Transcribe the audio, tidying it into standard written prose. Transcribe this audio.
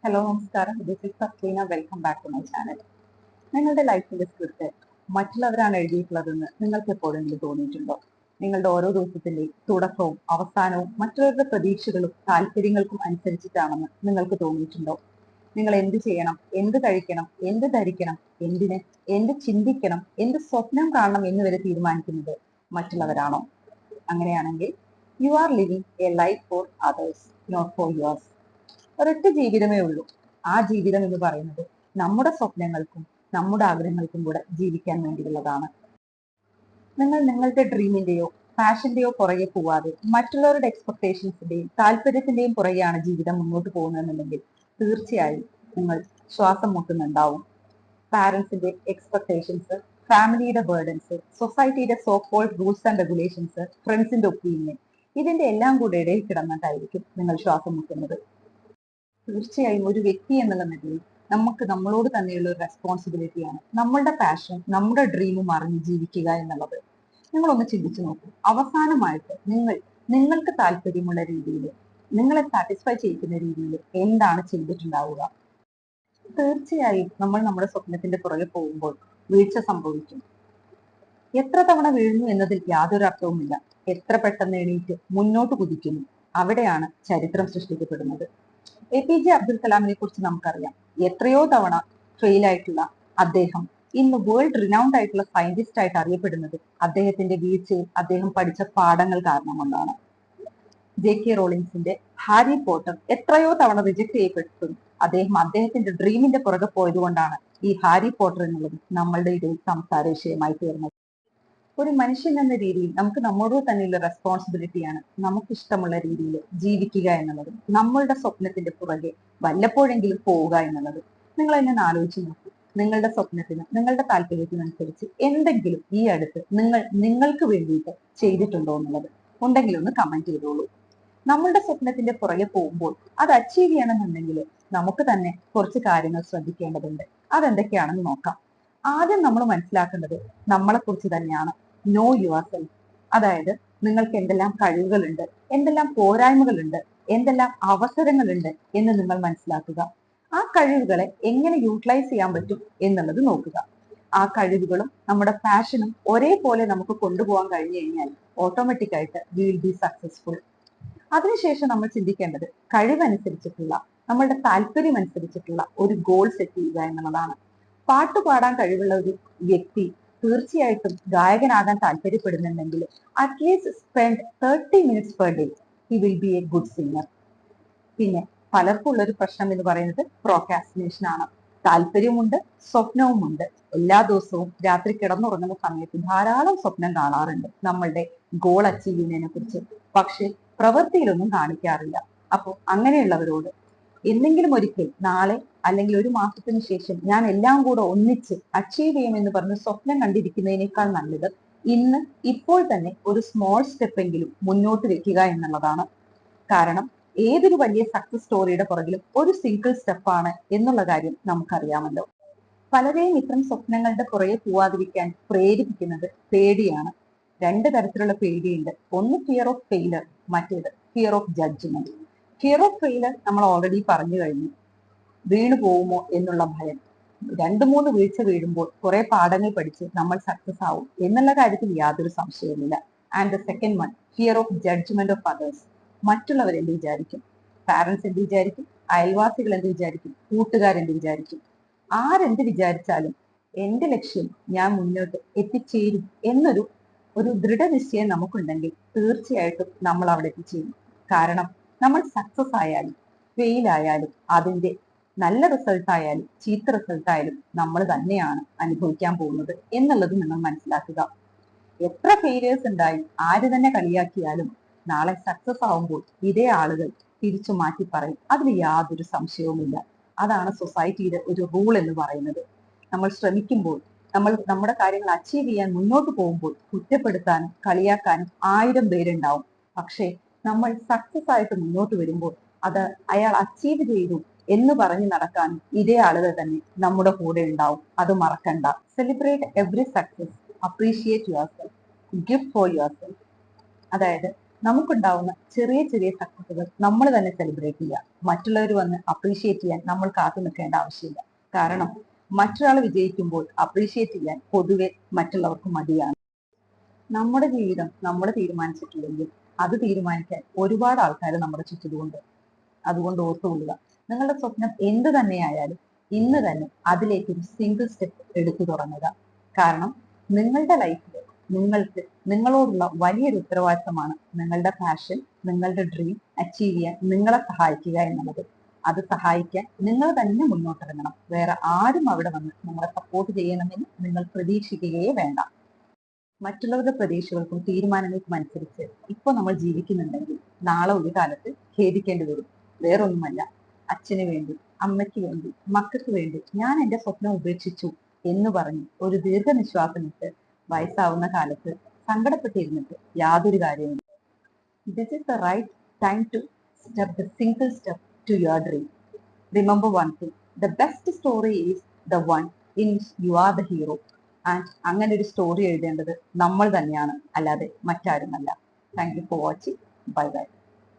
Hello നമസ്കാരം. This is Saxena. Welcome back to my channel. നിങ്ങളുടെ ലൈഫിന്റെ സ്ക്രിപ്റ്റ് മറ്റുള്ളവരാണ് എഴുതിയിട്ടുള്ളതെന്ന് നിങ്ങൾക്ക് എപ്പോഴെങ്കിലും തോന്നിയിട്ടുണ്ടോ? നിങ്ങളുടെ ഓരോ ദിവസത്തിന്റെയും തുടക്കവും അവസാനവും മറ്റുള്ളവരുടെ പ്രതീക്ഷകളും താല്പര്യങ്ങൾക്കും അനുസരിച്ചിട്ടാണെന്ന് നിങ്ങൾക്ക് തോന്നിയിട്ടുണ്ടോ? നിങ്ങൾ എന്ത് ചെയ്യണം, എന്ത് കഴിക്കണം, എന്ത് ധരിക്കണം, എന്തിന്, എന്ത് ചിന്തിക്കണം, എന്ത് സ്വപ്നം കാണണം എന്ന് വരെ തീരുമാനിക്കുന്നത് മറ്റുള്ളവരാണോ? അങ്ങനെയാണെങ്കിൽ you are living a life for others, not for yours. ഒരൊറ്റ ജീവിതമേ ഉള്ളൂ. ആ ജീവിതം എന്ന് പറയുന്നത് നമ്മുടെ സ്വപ്നങ്ങൾക്കും നമ്മുടെ ആഗ്രഹങ്ങൾക്കും കൂടെ ജീവിക്കാൻ വേണ്ടിയുള്ളതാണ്. നിങ്ങൾ നിങ്ങളുടെ ഡ്രീമിന്റെയോ പാഷന്റെയോ പുറകെ പോവാതെ മറ്റുള്ളവരുടെ എക്സ്പെക്ടേഷൻസിന്റെയും താല്പര്യത്തിന്റെയും പുറകെയാണ് ജീവിതം മുന്നോട്ട് പോകുന്നതെന്നുണ്ടെങ്കിൽ തീർച്ചയായും നിങ്ങൾ ശ്വാസം മുട്ടുന്നുണ്ടാവും. പാരന്റ്സിന്റെ എക്സ്പെക്ടേഷൻസ്, ഫാമിലിയുടെ ബേർഡൻസ്, സൊസൈറ്റിയുടെ so called rules and regulations, ഫ്രണ്ട്സിന്റെ ഒപ്പീനിയൻ, ഇതിന്റെ എല്ലാം കൂടെ ഇടയിൽ കിടന്നിട്ടായിരിക്കും നിങ്ങൾ ശ്വാസം മുട്ടുന്നത്. തീർച്ചയായും ഒരു വ്യക്തി എന്നുള്ള നിലയിൽ നമുക്ക് നമ്മളോട് തന്നെയുള്ള ഒരു റെസ്പോൺസിബിലിറ്റിയാണ് നമ്മളുടെ പാഷൻ, നമ്മുടെ ഡ്രീമും അറിഞ്ഞ് ജീവിക്കുക എന്നുള്ളത്. നിങ്ങളൊന്ന് ചിന്തിച്ചു നോക്കൂ. അവസാനമായിട്ട് നിങ്ങൾക്ക് താല്പര്യമുള്ള രീതിയിൽ, നിങ്ങളെ സാറ്റിസ്ഫൈ ചെയ്യിക്കുന്ന രീതിയിൽ എന്താണ് ചെയ്തിട്ടുണ്ടാവുക? തീർച്ചയായും നമ്മൾ നമ്മുടെ സ്വപ്നത്തിന്റെ പുറകെ പോകുമ്പോൾ വീഴ്ച സംഭവിക്കും. എത്ര തവണ വീഴുന്നു എന്നതിൽ യാതൊരു അർത്ഥവുമില്ല. എത്ര പെട്ടെന്ന് എണീറ്റ് മുന്നോട്ട് കുതിക്കുന്നു, അവിടെയാണ് ചരിത്രം സൃഷ്ടിക്കപ്പെടുന്നത്. APJ അബ്ദുൽ കലാമിനെ കുറിച്ച് നമുക്കറിയാം. എത്രയോ തവണ ഫെയിൽ ആയിട്ടുള്ള അദ്ദേഹം ഇന്ന് വേൾഡ് റിനൗണ്ട് ആയിട്ടുള്ള സയന്റിസ്റ്റ് ആയിട്ട് അറിയപ്പെടുന്നത് അദ്ദേഹത്തിന്റെ വീഴ്ചയും അദ്ദേഹം പഠിച്ച പാഠങ്ങൾ കാരണം കൊണ്ടാണ്. JK റോളിൻസിന്റെ ഹാരി പോട്ടർ എത്രയോ തവണ റിജക്ട് ചെയ്യപ്പെട്ടു. അദ്ദേഹത്തിന്റെ ഡ്രീമിന്റെ പുറകെ പോയത് കൊണ്ടാണ് ഈ ഹാരി പോട്ടർ എന്നുള്ളത് നമ്മളുടെ ഇടയിൽ സംസാര വിഷയമായി തീർന്നത്. ഒരു മനുഷ്യൻ എന്ന രീതിയിൽ നമുക്ക് നമ്മളോട് തന്നെയുള്ള റെസ്പോൺസിബിലിറ്റിയാണ് നമുക്ക് ഇഷ്ടമുള്ള രീതിയിൽ ജീവിക്കുക എന്നുള്ളത്, നമ്മളുടെ സ്വപ്നത്തിന്റെ പുറകെ വല്ലപ്പോഴെങ്കിലും പോവുക എന്നുള്ളത്. നിങ്ങൾ എന്നെ ആലോചിച്ച് നോക്കൂ. നിങ്ങളുടെ സ്വപ്നത്തിന്, നിങ്ങളുടെ താല്പര്യത്തിനനുസരിച്ച് എന്തെങ്കിലും ഈ അടുത്ത് നിങ്ങൾക്ക് വേണ്ടിയിട്ട് ചെയ്തിട്ടുണ്ടോ എന്നുള്ളത് ഉണ്ടെങ്കിൽ ഒന്ന് കമന്റ് ചെയ്തോളൂ. നമ്മളുടെ സ്വപ്നത്തിന്റെ പുറകെ പോകുമ്പോൾ അത് അച്ചീവ് ചെയ്യണമെന്നുണ്ടെങ്കിൽ നമുക്ക് തന്നെ കുറച്ച് കാര്യങ്ങൾ ശ്രദ്ധിക്കേണ്ടതുണ്ട്. അതെന്തൊക്കെയാണെന്ന് നോക്കാം. ആദ്യം നമ്മൾ മനസ്സിലാക്കേണ്ടത് നമ്മളെ കുറിച്ച് തന്നെയാണ്. No your self. അതായത് നിങ്ങൾക്ക് എന്തെല്ലാം കഴിവുകളുണ്ട്, എന്തെല്ലാം പോരായ്മകളുണ്ട്, എന്തെല്ലാം അവസരങ്ങളുണ്ട് എന്ന് നിങ്ങൾ മനസ്സിലാക്കുക. ആ കഴിവുകളെ എങ്ങനെ യൂട്ടിലൈസ് ചെയ്യാൻ പറ്റും എന്നുള്ളത് നോക്കുക. ആ കഴിവുകളും നമ്മുടെ പാഷനും ഒരേപോലെ നമുക്ക് കൊണ്ടുപോകാൻ കഴിഞ്ഞു കഴിഞ്ഞാൽ ഓട്ടോമാറ്റിക് ആയിട്ട് വി വിൽ ബി സക്സസ്ഫുൾ. അതിനുശേഷം നമ്മൾ ചിന്തിക്കേണ്ടത് കഴിവനുസരിച്ചിട്ടുള്ള, നമ്മളുടെ താല്പര്യം അനുസരിച്ചിട്ടുള്ള ഒരു ഗോൾ സെറ്റ് ചെയ്യുക എന്നുള്ളതാണ്. പാട്ട് പാടാൻ കഴിവുള്ള ഒരു വ്യക്തി തീർച്ചയായിട്ടും ഗായകനാകാൻ താല്പര്യപ്പെടുന്നുണ്ടെങ്കിൽ at least spend 30 minutes per day, he will be a good singer. പിന്നെ പലർക്കും ഉള്ളൊരു പ്രശ്നം എന്ന് പറയുന്നത് പ്രോക്രാസ്റ്റിനേഷൻ ആണ്. താല്പര്യമുണ്ട്, സ്വപ്നവുമുണ്ട്. എല്ലാ ദിവസവും രാത്രി കിടന്നുറങ്ങുന്ന സമയത്ത് ധാരാളം സ്വപ്നം കാണാറുണ്ട് നമ്മളുടെ ഗോൾ അച്ചീവ് ചെയ്യുന്നതിനെ കുറിച്ച്. പക്ഷെ പ്രവൃത്തിയിലൊന്നും കാണിക്കാറില്ല. അപ്പോൾ അങ്ങനെയുള്ളവരോട് എന്തെങ്കിലും ഒരിക്കൽ നാളെ അല്ലെങ്കിൽ ഒരു മാസത്തിന് ശേഷം ഞാൻ എല്ലാം കൂടെ ഒന്നിച്ച് അച്ചീവ് ചെയ്യുമെന്ന് പറഞ്ഞ് സ്വപ്നം കണ്ടിരിക്കുന്നതിനേക്കാൾ നല്ലത് ഇന്ന് ഇപ്പോൾ തന്നെ ഒരു സ്മോൾ സ്റ്റെപ്പ് എങ്കിലും മുന്നോട്ട് വെക്കുക എന്നുള്ളതാണ്. കാരണം ഏതൊരു വലിയ സക്സസ് സ്റ്റോറിയുടെ പുറകിലും ഒരു സിംഗിൾ സ്റ്റെപ്പാണ് എന്നുള്ള കാര്യം നമുക്കറിയാമല്ലോ. പലരെയും ഇത്തരം സ്വപ്നങ്ങളുടെ പുറകെ പോവാതിരിക്കാൻ പ്രേരിപ്പിക്കുന്നത് പേടിയാണ്. രണ്ട് തരത്തിലുള്ള പേടിയുണ്ട്. ഒന്ന് ഫിയർ ഓഫ് ഫെയിലർ, മറ്റേത് fear of judgement. Fear of failure നമ്മൾ ഓൾറെഡി പറഞ്ഞു കഴിഞ്ഞു. വീണു പോകുമോ എന്നുള്ള ഭയം. 2-3 വീഴ്ച വീഴുമ്പോൾ കുറെ പാഠങ്ങൾ പഠിച്ച് നമ്മൾ സക്സസ് ആവും എന്നുള്ള കാര്യത്തിൽ യാതൊരു സംശയവുമില്ല. And the second one, fear of judgement of others. മറ്റുള്ളവർ എന്ത് വിചാരിക്കും? പാരന്റ്സ് എന്ത് വിചാരിക്കും? അയൽവാസികൾ എന്ത് വിചാരിക്കും? കൂട്ടുകാരെന്ത് വിചാരിക്കും? ആരെന്ത് വിചാരിച്ചാലും എന്റെ ലക്ഷ്യം ഞാൻ മുന്നോട്ട് എത്തിച്ചേരും എന്നൊരു ദൃഢനിശ്ചയം നമുക്കുണ്ടെങ്കിൽ തീർച്ചയായിട്ടും നമ്മൾ അവിടെ എത്തിച്ചേരും. കാരണം നമ്മൾ സക്സസ് ആയാലും ഫെയിൽ ആയാലും അതിന്റെ നല്ല റിസൾട്ട് ആയാലും ചീത്ത റിസൾട്ട് ആയാലും നമ്മൾ തന്നെയാണ് അനുഭവിക്കാൻ പോകുന്നത് എന്നുള്ളത് നിങ്ങൾ മനസ്സിലാക്കുക. എത്ര ഫെയിലിയേഴ്സ് ഉണ്ടായി ആര് തന്നെ കളിയാക്കിയാലും നാളെ സക്സസ് ആവുമ്പോൾ ഇതേ ആളുകൾ തിരിച്ചു മാറ്റി പറയും. അതിൽ യാതൊരു സംശയവുമില്ല. അതാണ് സൊസൈറ്റിയുടെ ഒരു റൂൾ എന്ന് പറയുന്നത്. നമ്മൾ ശ്രമിക്കുമ്പോൾ, നമ്മൾ നമ്മുടെ കാര്യങ്ങൾ അച്ചീവ് ചെയ്യാൻ മുന്നോട്ട് പോകുമ്പോൾ കുറ്റപ്പെടുത്താനും കളിയാക്കാനും 1000 പേരുണ്ടാവും. പക്ഷേ നമ്മൾ സക്സസ് ആയിട്ട് മുന്നോട്ട് വരുമ്പോൾ അത് അയാൾ അച്ചീവ് ചെയ്തു എന്ന് പറഞ്ഞ് നടക്കാനും ഇതേ ആളുകൾ തന്നെ നമ്മുടെ കൂടെ ഉണ്ടാവും. അത് മറക്കണ്ട. Celebrate every success, appreciate your self, give for your self. അതായത് നമുക്കുണ്ടാവുന്ന ചെറിയ ചെറിയ സക്സസുകൾ നമ്മൾ തന്നെ സെലിബ്രേറ്റ് ചെയ്യുക. മറ്റുള്ളവർ വന്ന് അപ്രീഷിയേറ്റ് ചെയ്യാൻ നമ്മൾ കാത്തു നിൽക്കേണ്ട ആവശ്യമില്ല. കാരണം മറ്റൊരാൾ വിജയിക്കുമ്പോൾ അപ്രീഷിയേറ്റ് ചെയ്യാൻ പൊതുവെ മറ്റുള്ളവർക്ക് മടിയാണ്. നമ്മുടെ ജീവിതം നമ്മൾ തീരുമാനിച്ചിട്ടില്ലെങ്കിൽ അത് തീരുമാനിക്കാൻ ഒരുപാട് ആൾക്കാർ നമ്മുടെ ചുറ്റിലുമുണ്ട്. അതുകൊണ്ട് ഓർത്തുകൊള്ളുക, നിങ്ങളുടെ സ്വപ്നം എന്ത് തന്നെയായാലും ഇന്ന് തന്നെ അതിലേക്ക് ഒരു സിംഗിൾ സ്റ്റെപ്പ് എടുത്തു തുടങ്ങുക. കാരണം നിങ്ങളുടെ ലൈഫിൽ നിങ്ങൾക്ക് നിങ്ങളോടുള്ള വലിയൊരു ഉത്തരവാദിത്തമാണ് നിങ്ങളുടെ പാഷൻ, നിങ്ങളുടെ ഡ്രീം അച്ചീവ് ചെയ്യാൻ നിങ്ങളെ സഹായിക്കുക എന്നുള്ളത്. അത് സഹായിക്കാൻ നിങ്ങൾ തന്നെ മുന്നോട്ടിറങ്ങണം. വേറെ ആരും അവിടെ വന്ന് നിങ്ങളെ സപ്പോർട്ട് ചെയ്യണമെന്ന് നിങ്ങൾ പ്രതീക്ഷിക്കുകയേ വേണ്ട. മറ്റുള്ളവരുടെ പ്രതീക്ഷകൾക്കും തീരുമാനങ്ങൾക്കും അനുസരിച്ച് ഇപ്പൊ നമ്മൾ ജീവിക്കുന്നുണ്ടെങ്കിൽ നാളെ ഒരു കാലത്ത് ഖേദിക്കേണ്ടി വരും. വേറൊന്നുമല്ല, അച്ഛന് വേണ്ടി, അമ്മയ്ക്ക് വേണ്ടി, മക്കൾക്ക് വേണ്ടി ഞാൻ എന്റെ സ്വപ്നം ഉപേക്ഷിച്ചു എന്ന് പറഞ്ഞ് ഒരു ദീർഘനിശ്വാസം ഇട്ട് വയസ്സാവുന്ന കാലത്ത് സങ്കടപ്പെട്ടിരുന്നിട്ട് യാതൊരു കാര്യമില്ല. This is the right time to step the single step to your dream. Remember one thing, the best story is the one in which you are the hero. And അങ്ങനെ ഒരു സ്റ്റോറി എഴുതേണ്ടത് നമ്മൾ തന്നെയാണ്, അല്ലാതെ മറ്റാരുമല്ല. Thank you for watching. Bye bye.